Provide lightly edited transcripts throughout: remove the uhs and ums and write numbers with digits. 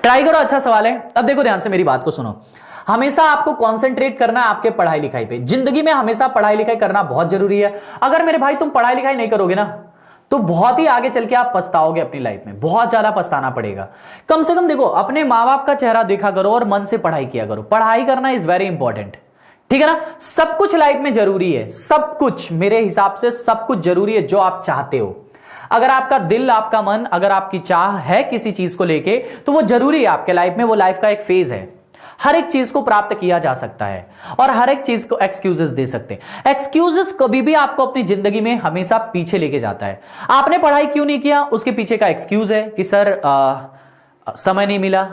Try करो, अच्छा सवाल है। अब देखो ध्यान से मेरी बात को सुनो, हमेशा आपको कंसंट्रेट करना है आपके पढ़ाई लिखाई पे। जिंदगी में हमेशा पढ़ाई लिखाई करना बहुत जरूरी है। अगर मेरे भाई तुम पढ़ाई लिखाई नहीं करोगे ना तो बहुत ही आगे चल के आप पछताओगे, अपनी लाइफ में बहुत ज्यादा पछताना पड़ेगा। कम से कम देखो अपने माँ बाप का चेहरा देखा करो और मन से पढ़ाई किया करो। पढ़ाई करना इज वेरी इंपॉर्टेंट, ठीक है ना। सब कुछ लाइफ में जरूरी है, सब कुछ मेरे हिसाब से सब कुछ जरूरी है जो आप चाहते हो। अगर आपका दिल, आपका मन, अगर आपकी चाह है किसी चीज को लेके तो वो जरूरी है आपके लाइफ में। वो लाइफ का एक फेज है। हर एक चीज को प्राप्त किया जा सकता है और हर एक चीज को एक्सक्यूजेस दे सकते हैं। एक्सक्यूजेस कभी भी आपको अपनी जिंदगी में हमेशा पीछे लेके जाता है। आपने पढ़ाई क्यों नहीं किया, उसके पीछे का एक्सक्यूज है कि सर समय नहीं मिला,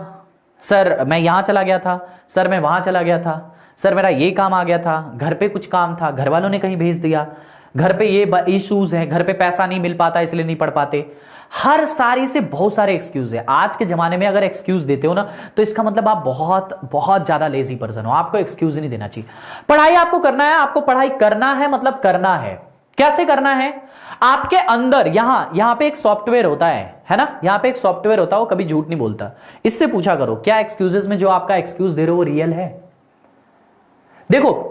सर मैं यहां चला गया था, सर मैं वहां चला गया था, सर मेरा ये काम आ गया था, घर पे कुछ काम था, घर वालों ने कहीं भेज दिया, घर पे ये इश्यूज हैं, घर पे पैसा नहीं मिल पाता इसलिए नहीं पढ़ पाते। हर सारी से बहुत सारे एक्सक्यूज है। आज के जमाने में अगर एक्सक्यूज देते हो ना तो इसका मतलब आप बहुत बहुत ज्यादा लेजी पर्सन हो। आपको एक्सक्यूज नहीं देना चाहिए। पढ़ाई आपको करना है, आपको पढ़ाई करना है, मतलब करना है। कैसे करना है? आपके अंदर यहां पे एक सॉफ्टवेयर होता है ना, यहां पे एक सॉफ्टवेयर होता है, वो कभी झूठ नहीं बोलता। इससे पूछा करो क्या एक्सक्यूजेस में जो आपका एक्सक्यूज दे रहे हो वो रियल है। देखो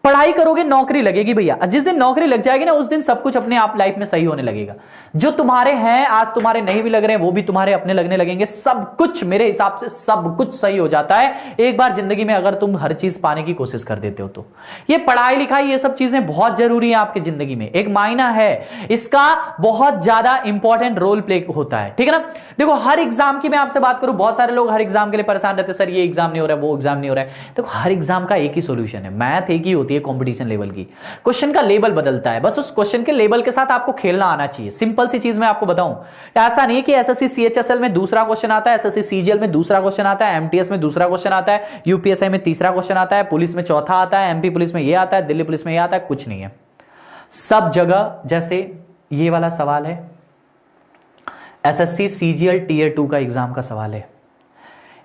पढ़ाई करोगे नौकरी लगेगी भैया, जिस दिन नौकरी लग जाएगी ना उस दिन सब कुछ अपने आप लाइफ में सही होने लगेगा। जो तुम्हारे हैं आज तुम्हारे नहीं भी लग रहे हैं वो भी तुम्हारे अपने लगने लगेंगे। सब कुछ मेरे हिसाब से सब कुछ सही हो जाता है एक बार जिंदगी में, अगर तुम हर चीज पाने की कोशिश कर देते हो तो। ये पढ़ाई लिखाई ये सब चीजें बहुत जरूरी है आपकी जिंदगी में, एक मायना है इसका, बहुत ज्यादा इंपॉर्टेंट रोल प्ले होता है, ठीक है ना। देखो हर एग्जाम की मैं आपसे बात करूं, बहुत सारे लोग हर एग्जाम के लिए परेशान रहते हैं, सर ये एग्जाम नहीं हो रहा है, वो एग्जाम नहीं हो रहा है। देखो हर एग्जाम का एक ही सोल्यूशन है, मैथ एक ही होती है कंपटीशन लेवल की। क्वेश्चन का लेवल बदलता है, बस उस क्वेश्चन के लेवल के साथ आपको खेलना आना चाहिए। सिंपल सी चीज मैं आपको बताऊं, ऐसा नहीं है कि एसएससी सीएचएसएल में दूसरा क्वेश्चन आता है, एसएससी सीजीएल में दूसरा क्वेश्चन आता है, एमटीएस में दूसरा क्वेश्चन आता है, यूपीएससी में तीसरा क्वेश्चन आता है, पुलिस में चौथा आता है, एमपी पुलिस में ये आता है, दिल्ली पुलिस में ये आता है। कुछ नहीं है, सब जगह जैसे ये वाला सवाल है, एसएससी सीजीएल टीयर 2 का एग्जाम का सवाल है,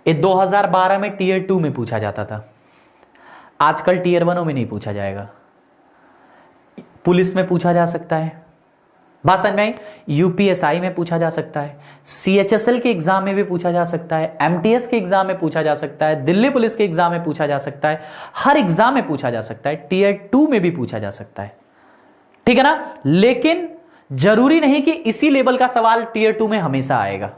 ये 2012 में टीयर 2 में पूछा जाता था, आजकल टीयर 1 में नहीं पूछा जाएगा। पुलिस में पूछा जा सकता है, बात समझ में आई? यूपीएसआई में पूछा जा सकता है, सीएचएसएल के एग्जाम में भी पूछा जा सकता है, एमटीएस के एग्जाम में पूछा जा सकता है, दिल्ली पुलिस के एग्जाम में पूछा जा सकता है, हर एग्जाम में पूछा जा सकता है, टीयर 2 में भी पूछा जा सकता है, ठीक है ना। लेकिन जरूरी नहीं कि इसी लेवल का सवाल टीयर 2 में हमेशा आएगा।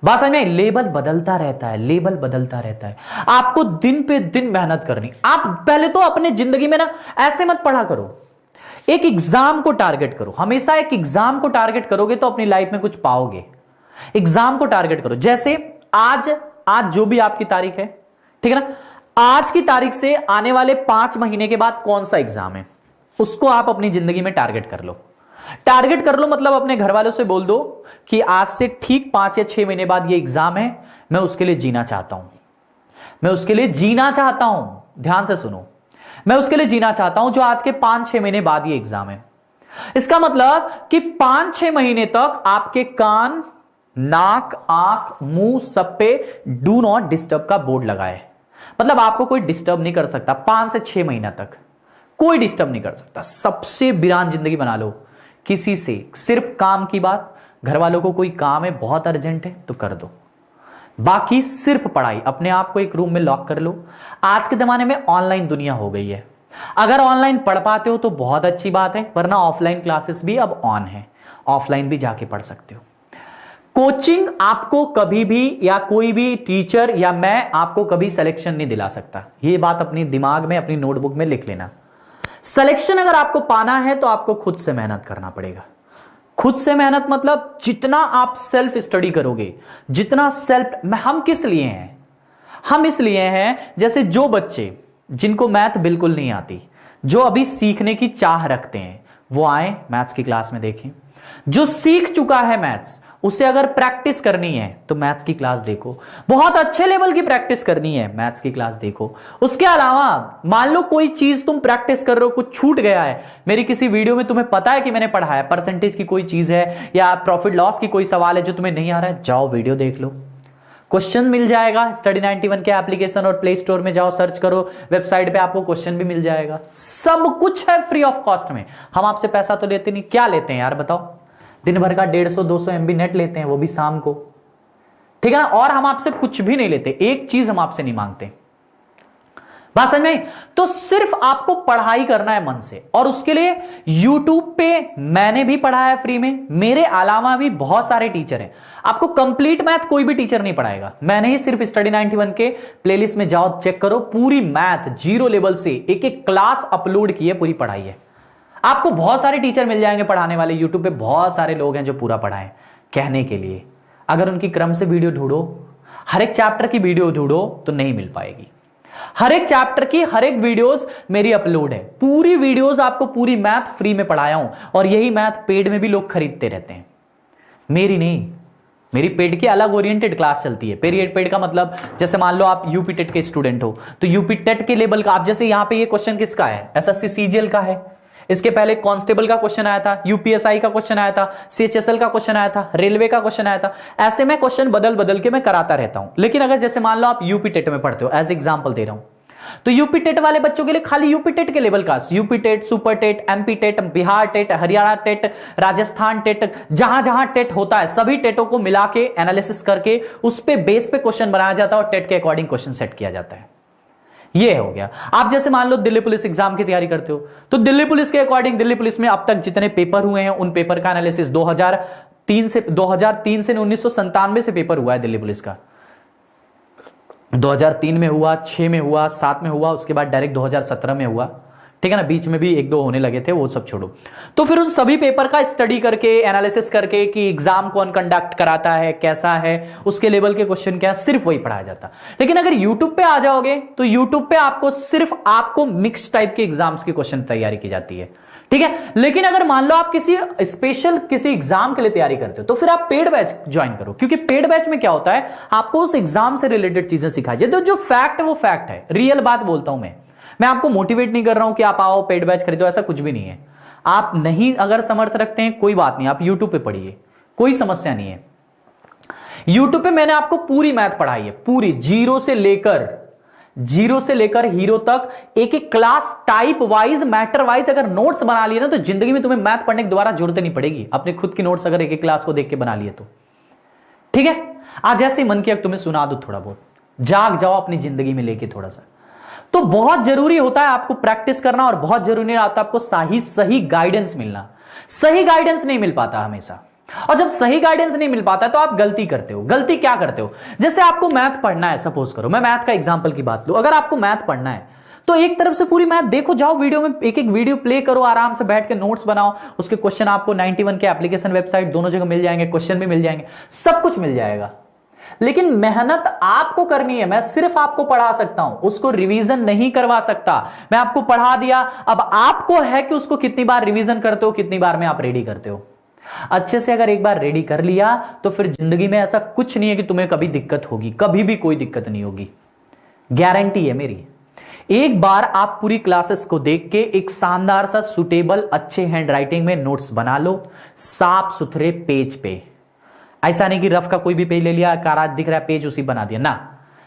बात समझ में? लेवल बदलता रहता है, लेवल बदलता रहता है। आपको दिन पे दिन मेहनत करनी। आप पहले तो अपने जिंदगी में ना ऐसे मत पढ़ा करो, एक एग्जाम को टारगेट करो। हमेशा एक एग्जाम को टारगेट करोगे तो अपनी लाइफ में कुछ पाओगे। एग्जाम को टारगेट करो। जैसे आज जो भी आपकी तारीख है, ठीक है ना, आज की तारीख से आने वाले 5 महीने के बाद कौन सा एग्जाम है उसको आप अपनी जिंदगी में टारगेट कर लो। टारगेट कर लो मतलब अपने घर वालों से बोल दो कि आज से ठीक 5 या 6 महीने बाद ये एग्जाम है, मैं उसके लिए जीना चाहता हूं, मैं उसके लिए जीना चाहता हूं। ध्यान से सुनो, मैं उसके लिए जीना चाहता हूं जो आज के 5-6 महीने बाद ये एग्जाम है। इसका मतलब कि 5-6 महीने तक आपके कान, नाक, आंख, मुंह सब पे डू नॉट डिस्टर्ब का बोर्ड लगा है। मतलब आपको कोई डिस्टर्ब नहीं कर सकता 5 से 6 महीना तक, कोई डिस्टर्ब नहीं कर सकता। सबसे वीरान जिंदगी बना लो, किसी से सिर्फ काम की बात, घर वालों को कोई काम है बहुत अर्जेंट है तो कर दो, बाकी सिर्फ पढ़ाई। अपने आप को एक रूम में लॉक कर लो। आज के जमाने में ऑनलाइन दुनिया हो गई है, अगर ऑनलाइन पढ़ पाते हो तो बहुत अच्छी बात है, वरना ऑफलाइन क्लासेस भी अब ऑन है, ऑफलाइन भी जाके पढ़ सकते हो। कोचिंग आपको कभी भी या कोई भी टीचर या मैं आपको कभी सिलेक्शन नहीं दिला सकता। ये बात अपनी दिमाग में, अपनी नोटबुक में लिख लेना। सिलेक्शन अगर आपको पाना है तो आपको खुद से मेहनत करना पड़ेगा। खुद से मेहनत मतलब जितना आप सेल्फ स्टडी करोगे, जितना सेल्फ, हम किस लिए हैं? हम इसलिए हैं जैसे जो बच्चे जिनको मैथ बिल्कुल नहीं आती, जो अभी सीखने की चाह रखते हैं, वो आए मैथ्स की क्लास में देखें। जो सीख चुका है मैथ्स, उसे अगर प्रैक्टिस करनी है तो मैथ्स की क्लास देखो। बहुत अच्छे लेवल की प्रैक्टिस करनी है, मैथ्स की क्लास देखो। उसके अलावा मान लो कोई चीज तुम प्रैक्टिस कर रहे हो, कुछ छूट गया है, मेरी किसी वीडियो में तुम्हें पता है कि मैंने पढ़ाया, परसेंटेज की कोई चीज है या प्रॉफिट लॉस की कोई सवाल है जो तुम्हें नहीं आ रहा है, जाओ वीडियो देख लो, क्वेश्चन मिल जाएगा। स्टडी 91 के एप्लीकेशन और प्ले स्टोर में जाओ, सर्च करो, वेबसाइट पे आपको क्वेश्चन भी मिल जाएगा। सब कुछ है फ्री ऑफ कॉस्ट में। हम आपसे पैसा तो लेते नहीं, क्या लेते हैं यार बताओ? दिन भर का 150-200 MB नेट लेते हैं, वो भी शाम को, ठीक है ना, और हम आपसे कुछ भी नहीं लेते, एक चीज हम आपसे नहीं मांगते। बात समझ में? तो सिर्फ आपको पढ़ाई करना है मन से, और उसके लिए YouTube पे मैंने भी पढ़ाया फ्री में, मेरे अलावा भी बहुत सारे टीचर हैं। आपको कंप्लीट मैथ कोई भी टीचर नहीं पढ़ाएगा, मैंने ही सिर्फ स्टडी 91 के प्लेलिस्ट में जाओ, चेक करो, पूरी मैथ जीरो लेवल से एक एक क्लास अपलोड की है, पूरी पढ़ाई है। आपको बहुत सारे टीचर मिल जाएंगे पढ़ाने वाले, यूट्यूब पे बहुत सारे लोग हैं जो पूरा पढ़ाएं कहने के लिए। अगर उनकी क्रम से वीडियो ढूंढो, हर एक चैप्टर की वीडियो ढूंढो तो नहीं मिल पाएगी। हर एक चैप्टर की हर एक वीडियोस मेरी अपलोड है, पूरी वीडियोस आपको पूरी मैथ फ्री में पढ़ाया हूं, और यही मैथ पेड में भी लोग खरीदते रहते हैं। मेरी नहीं, मेरी पेड की अलग ओरिएंटेड क्लास चलती है। पेड का मतलब, जैसे मान लो आप यूपी टेट के स्टूडेंट हो, तो यूपी टेट के लेवल का आप, जैसे यहां पे ये क्वेश्चन किसका है, एसएससी सीजीएल का है, इसके पहले कांस्टेबल का क्वेश्चन आया था, यूपीएसआई का क्वेश्चन आया था, सीएचएसएल का क्वेश्चन आया था, रेलवे का क्वेश्चन आया था। ऐसे में क्वेश्चन बदल बदल के मैं कराता रहता हूं। लेकिन अगर जैसे मान लो आप यूपी टेट में पढ़ते हो, एज एग्जांपल दे रहा हूं, तो यूपी टेट वाले बच्चों के लिए खाली यूपी टेट के लेवल का, UP TET, super TET, MP TET, Bihar TET, Haryana TET, Rajasthan TET, जहां जहां टेट होता है सभी टेटों को मिला के एनालिसिस करके उस पे बेस पे क्वेश्चन बनाया जाता है और टेट के अकॉर्डिंग क्वेश्चन सेट किया जाता है। ये हो गया। आप जैसे मान लो दिल्ली पुलिस एग्जाम की तैयारी करते हो, तो दिल्ली पुलिस के अकॉर्डिंग, दिल्ली पुलिस में अब तक जितने पेपर हुए हैं उन पेपर का एनालिसिस 2003 से 1997 से पेपर हुआ है दिल्ली पुलिस का। 2003 में हुआ, 6 में हुआ, 7 में हुआ, उसके बाद डायरेक्ट 2017 में हुआ। ठीक है ना, बीच में भी एक दो होने लगे थे, वो सब छोड़ो। तो फिर उन सभी पेपर का स्टडी करके, एनालिसिस करके कि एग्जाम कौन कंडक्ट कराता है, कैसा है, उसके लेवल के क्वेश्चन क्या है, सिर्फ वही पढ़ाया जाता। लेकिन अगर यूट्यूब पे आ जाओगे तो यूट्यूब पे आपको सिर्फ आपको मिक्स टाइप के एग्जाम्स की क्वेश्चन तैयारी की जाती है। ठीक है, लेकिन अगर मान लो आप किसी स्पेशल किसी एग्जाम के लिए तैयारी करते हो तो फिर आप पेड बैच ज्वाइन करो, क्योंकि पेड बैच में क्या होता है, आपको उस एग्जाम से रिलेटेड चीजें सिखाई जाती है। जो फैक्ट है वो फैक्ट है, रियल बात बोलता हूं मैं आपको मोटिवेट नहीं कर रहा हूं कि आप आओ पेड बैच खरीदो, ऐसा कुछ भी नहीं है। आप नहीं अगर समर्थ रखते हैं कोई बात नहीं, आप यूट्यूब पे पढ़िए, कोई समस्या नहीं है। यूट्यूब पे मैंने आपको पूरी मैथ पढ़ाई है, पूरी जीरो से लेकर हीरो तक, एक एक class type wise, matter wise. अगर नोट्स बना लिए ना तो जिंदगी में तुम्हें मैथ पढ़ने की दोबारा जरूरत नहीं पड़ेगी, अपने खुद की नोट्स अगर एक एक क्लास को देख के बना लिए तो। ठीक है, आज जैसे मन किया तुम्हें सुना दो, थोड़ा बहुत जाग जाओ अपनी जिंदगी में लेके थोड़ा सा। तो बहुत जरूरी होता है आपको प्रैक्टिस करना, और बहुत जरूरी होता है आपको सही गाइडेंस मिलना। सही गाइडेंस नहीं मिल पाता हमेशा, और जब सही गाइडेंस नहीं मिल पाता तो आप गलती करते हो। गलती क्या करते हो, जैसे आपको मैथ पढ़ना है, सपोज करो मैं मैथ का एग्जांपल की बात लूं, अगर आपको मैथ पढ़ना है तो एक तरफ से पूरी मैथ देखो, जाओ वीडियो में एक एक वीडियो प्ले करो, आराम से बैठ के नोट्स बनाओ, उसके क्वेश्चन आपको 91 के एप्लीकेशन वेबसाइट दोनों जगह मिल जाएंगे, क्वेश्चन भी मिल जाएंगे, सब कुछ मिल जाएगा। लेकिन मेहनत आपको करनी है, मैं सिर्फ आपको पढ़ा सकता हूं, उसको रिवीजन नहीं करवा सकता। मैं आपको पढ़ा दिया, अब आपको है कि उसको कितनी बार रिवीजन करते हो, कितनी बार में आप रेडी करते हो। अच्छे से अगर एक बार रेडी कर लिया तो फिर जिंदगी में ऐसा कुछ नहीं है कि तुम्हें कभी दिक्कत होगी, कभी भी कोई दिक्कत नहीं होगी, गारंटी है मेरी। एक बार आप पूरी क्लासेस को देख के एक शानदार सा सुटेबल अच्छे हैंडराइटिंग में नोट्स बना लो, साफ सुथरे पेज पे। ऐसा नहीं कि रफ का कोई भी पेज ले लिया, कारा दिख रहा है पेज उसी बना दिया ना,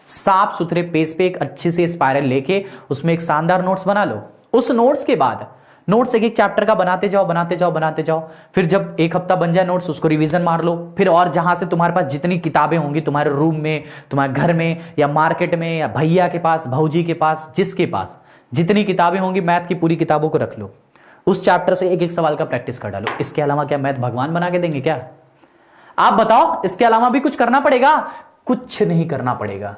साफ सुथरे पेज पे एक अच्छे से स्पाइरल लेके उसमें एक शानदार नोट्स बना लो। उस नोट्स के बाद नोट्स एक एक चैप्टर का बनाते जाओ। फिर जब एक हफ्ता बन जाए नोट्स, उसको रिवीजन मार लो। फिर और जहां से तुम्हारे पास जितनी किताबें होंगी, तुम्हारे रूम में, तुम्हारे घर में, या मार्केट में, या भैया के पास, भौजी के पास, जिसके पास जितनी किताबें होंगी मैथ की, पूरी किताबों को रख लो। उस चैप्टर से एक एक सवाल का प्रैक्टिस कर डालो। इसके अलावा क्या मैथ भगवान बना के देंगे क्या? आप बताओ, इसके अलावा भी कुछ करना पड़ेगा? कुछ नहीं करना पड़ेगा,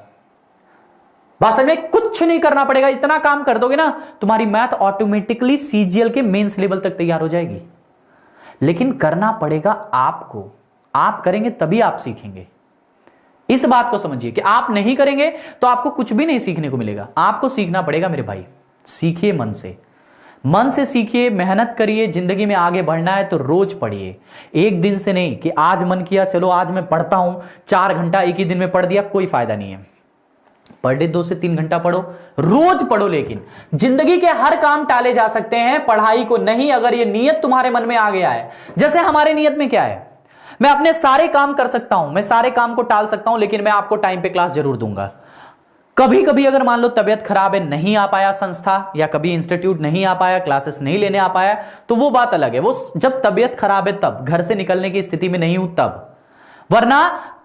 बात समझ में, कुछ नहीं करना पड़ेगा। इतना काम कर दोगे ना, तुम्हारी मैथ ऑटोमेटिकली सीजीएल के मेंस लेवल तक तैयार हो जाएगी। लेकिन करना पड़ेगा आपको, आप करेंगे तभी आप सीखेंगे। इस बात को समझिए कि आप नहीं करेंगे तो आपको कुछ भी नहीं सीखने को मिलेगा। आपको सीखना पड़ेगा मेरे भाई, सीखिए मन से सीखिए, मेहनत करिए। जिंदगी में आगे बढ़ना है तो रोज पढ़िए, एक दिन से नहीं कि आज मन किया चलो आज मैं पढ़ता हूं, 4 घंटा एक ही दिन में पढ़ दिया, कोई फायदा नहीं है। पर डे 2 से 3 घंटा पढ़ो, रोज पढ़ो। लेकिन जिंदगी के हर काम टाले जा सकते हैं, पढ़ाई को नहीं। अगर ये नियत तुम्हारे मन में आ गया है, जैसे हमारे नियत में क्या है, मैं अपने सारे काम कर सकता हूं, मैं सारे काम को टाल सकता हूं, लेकिन मैं आपको टाइम पे क्लास जरूर दूंगा। कभी कभी अगर मान लो तबियत खराब है, नहीं आ पाया संस्था, या कभी इंस्टीट्यूट नहीं आ पाया, क्लासेस नहीं लेने आ पाया, तो वो बात अलग है। वो जब तबियत खराब है तब, घर से निकलने की स्थिति में नहीं हूं तब, वरना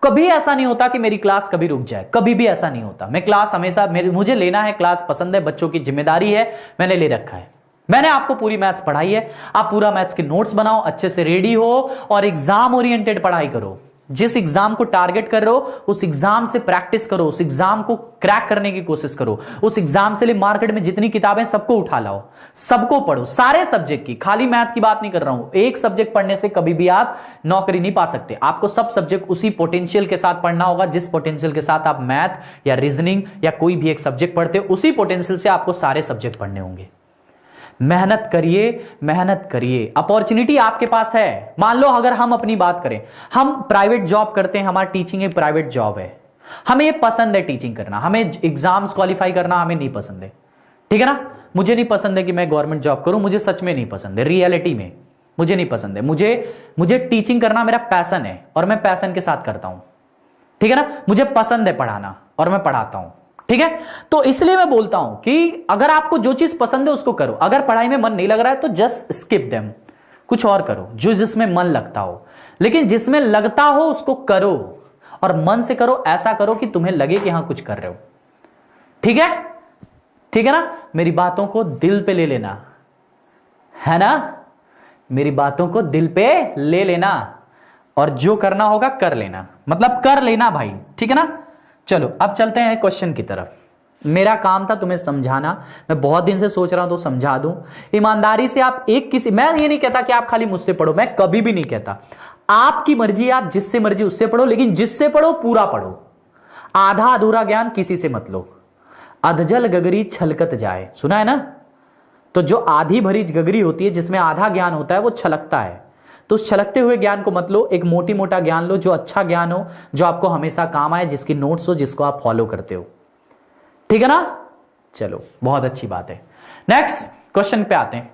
कभी ऐसा नहीं होता कि मेरी क्लास कभी रुक जाए, कभी भी ऐसा नहीं होता। मैं क्लास हमेशा मुझे लेना है, क्लास पसंद है, बच्चों की जिम्मेदारी है, मैंने ले रखा है। मैंने आपको पूरी मैथ्स पढ़ाई है, आप पूरा मैथ्स के नोट्स बनाओ, अच्छे से रेडी हो और एग्जाम ओरिएंटेड पढ़ाई करो। जिस एग्जाम को टारगेट कर रहे हो उस एग्जाम से प्रैक्टिस करो, उस एग्जाम को क्रैक करने की कोशिश करो, उस एग्जाम से लिए मार्केट में जितनी किताबें सबको उठा लाओ, सबको पढ़ो, सारे सब्जेक्ट की, खाली मैथ की बात नहीं कर रहा हूं। एक सब्जेक्ट पढ़ने से कभी भी आप नौकरी नहीं पा सकते। आपको सब सब्जेक्ट उसी पोटेंशियल के साथ पढ़ना होगा जिस पोटेंशियल के साथ आप मैथ या रीजनिंग या कोई भी एक सब्जेक्ट पढ़ते हो, उसी पोटेंशियल से आपको सारे सब्जेक्ट पढ़ने होंगे। मेहनत करिए, मेहनत करिए, अपॉर्चुनिटी आपके पास है। मान लो अगर हम अपनी बात करें, हम प्राइवेट जॉब करते हैं, हमारा टीचिंग एक प्राइवेट जॉब है, हमें ये पसंद है टीचिंग करना, हमें एग्जाम्स क्वालिफाई करना हमें नहीं पसंद है, ठीक है ना। मुझे नहीं पसंद है कि मैं गवर्नमेंट जॉब करूं, मुझे सच में नहीं पसंद है, रियलिटी में मुझे नहीं पसंद है। मुझे टीचिंग करना मेरा पैशन है और मैं पैशन के साथ करता हूं, ठीक है ना। मुझे पसंद है पढ़ाना और मैं पढ़ाता हूं, ठीक है। तो इसलिए मैं बोलता हूं कि अगर आपको जो चीज पसंद है उसको करो। अगर पढ़ाई में मन नहीं लग रहा है तो जस्ट स्किप देम, कुछ और करो जो जिसमें मन लगता हो, लेकिन जिसमें लगता हो उसको करो और मन से करो। ऐसा करो कि तुम्हें लगे कि हां कुछ कर रहे हो, ठीक है, ठीक है ना। मेरी बातों को दिल पे ले लेना, है ना, मेरी बातों को दिल पे ले लेना और जो करना होगा कर लेना, मतलब कर लेना भाई, ठीक है ना। चलो अब चलते हैं क्वेश्चन की तरफ। मेरा काम था तुम्हें समझाना, मैं बहुत दिन से सोच रहा हूं तो समझा दूं। ईमानदारी से आप मैं ये नहीं कहता कि आप खाली मुझसे पढ़ो, मैं कभी भी नहीं कहता, आपकी मर्जी, आप जिससे मर्जी उससे पढ़ो, लेकिन जिससे पढ़ो पूरा पढ़ो। आधा अधूरा ज्ञान किसी से मत लो। अधजल गगरी छलकत जाए, सुना है ना। तो जो आधी भरी गगरी होती है जिसमें आधा ज्ञान होता है वो छलकता है, तो उस छलकते हुए ज्ञान को मत लो, एक मोटी मोटा ज्ञान लो जो अच्छा ज्ञान हो, जो आपको हमेशा काम आए, जिसकी नोट्स हो, जिसको आप फॉलो करते हो, ठीक है ना। चलो बहुत अच्छी बात है। नेक्स्ट क्वेश्चन पे आते हैं।